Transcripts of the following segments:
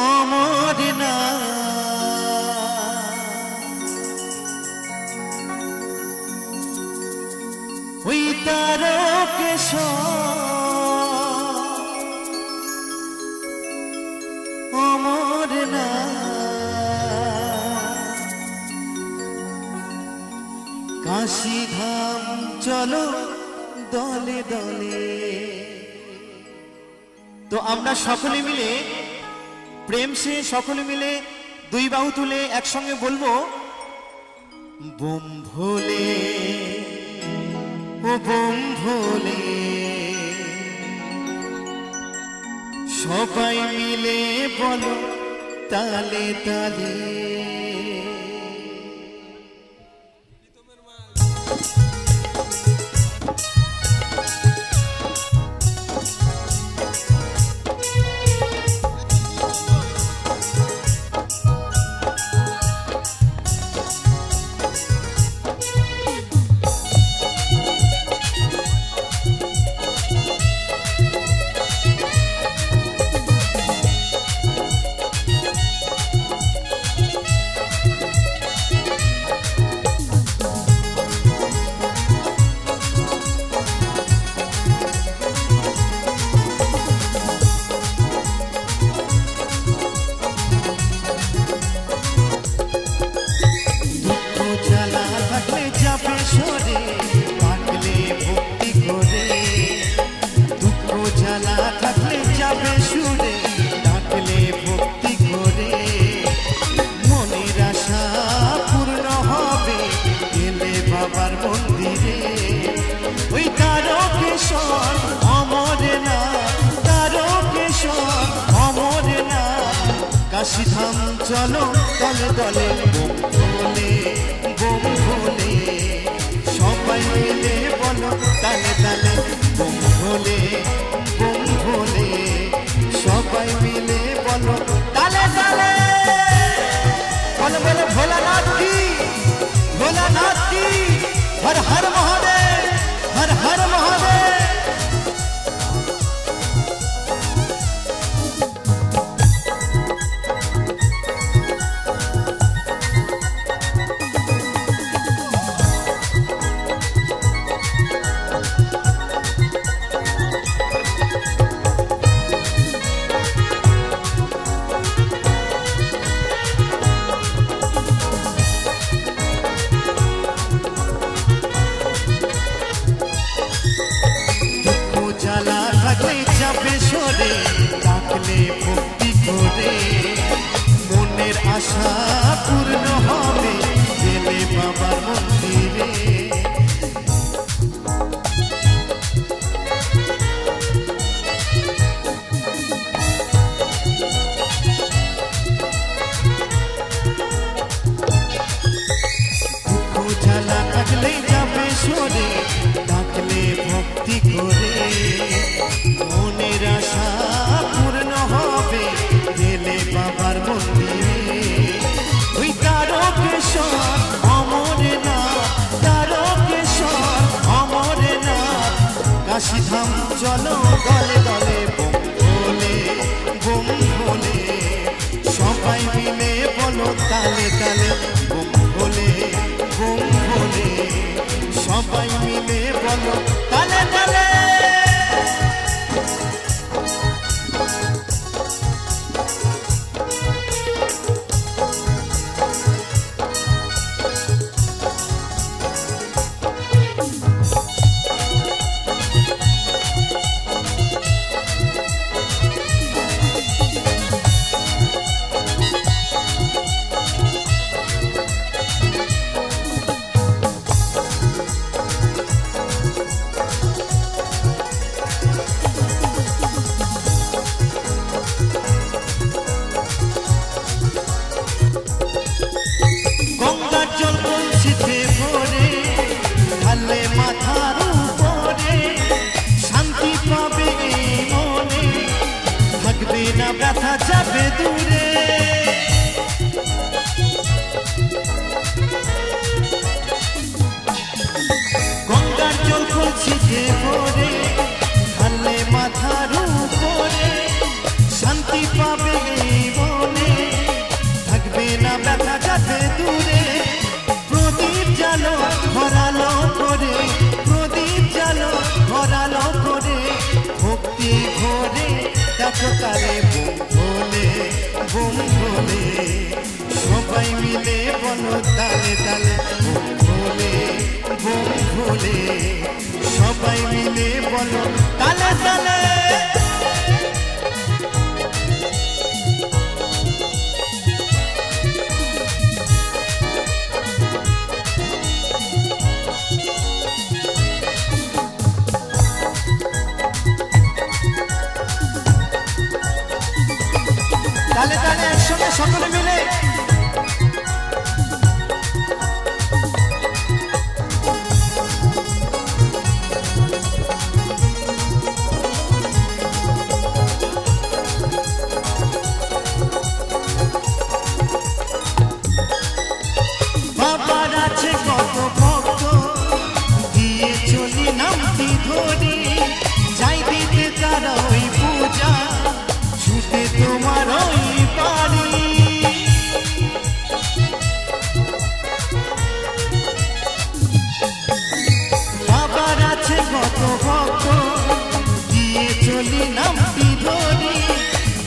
অমর না ওই তারকেশ অমর না কাশী ধাম চলো দলে দলে। তো আমরা সকলে মিলে প্রেম সে সকলে মিলে দুই বাহু তুলে একসঙ্গে বলবো, বোম ভোলে ও বোম ভোলে, সবাই মিলে বলো তালে তালে। কাশী ধাম চলো দলে দলে, বোম ভোলে বোম ভোলে, সবাই মিলে বলো তালে তালে। বোম ভোলে বোম ভোলে, সবাই মিলে বলো তালে তালে। বলো বলো ভোলানাথ কি, ভোলানাথ কি, হর হর মহাদেব, হর হর মহাদেব। ডাকলে ভক্তি করে মনের আশা পূর্ণ হবে, গেলে বাবার মন্দিরে। দুঃখ জ্বালা থাকলে যাবে সরে, ডাকলে ভক্তি করে মনের আশা পূর্ণ হবে, গেলে বাবার মন্দিরে। ওই তারকেশ্বর অমর না, তারকেশ্বর অমর না, কাশী ধাম চলো দলে দলে। বোম ভোলে বোম ভোলে, সবাই মিলে বলো তালে তালে। বোম ভোলে বোম ভোলে, সবাই মিলে বলো তালে তালে। শীতে ভরে ঢাললে মাথার উপরে শান্তি পাবে এই মনে থাকবে না ব্যথা যাবে দূরে প্রদীপ জালো ভরালো করে প্রদীপ জালো ভরালো করে ভক্তি ভরে দেখো তারে বোম ভোলে সবাই মিলে বলো তালে তালে বোম ভোলে সবাই মিলে বলো তালে তালে তালে তালে একসঙ্গে সকলে মিলে বাবার আছে কত ভক্ত দিয়ে চলি নামটি ধরি যাই দিতে তারা ওই পূজা ছুটে তোমার ওই বাড়ি বাবার আছে কত ভক্ত দিয়ে চলি নামটি ধরি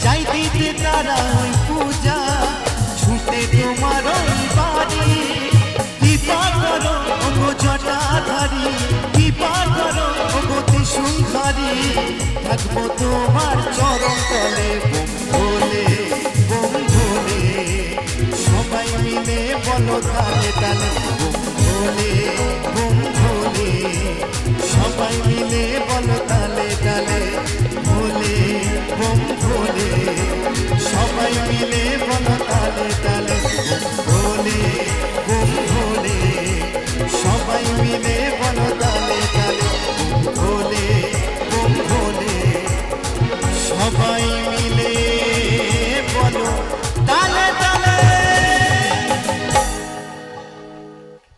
যাই দিতে তারা ওই পূজা ছুটে তোমার ওই বাড়ি কৃপা করো ওগো জটাধারী কৃপা করো ওগো ত্রিশূলধারী থাকবো তোমার চরণ তলে বোম ভোলে সবাই মিলে বলো তালে তালে বোম ভোলে সবাই মিলে বলো তালে তালে বোম ভোলে সবাই মিলে বলো তালে তালে বোম ভোলে সবাই মিলে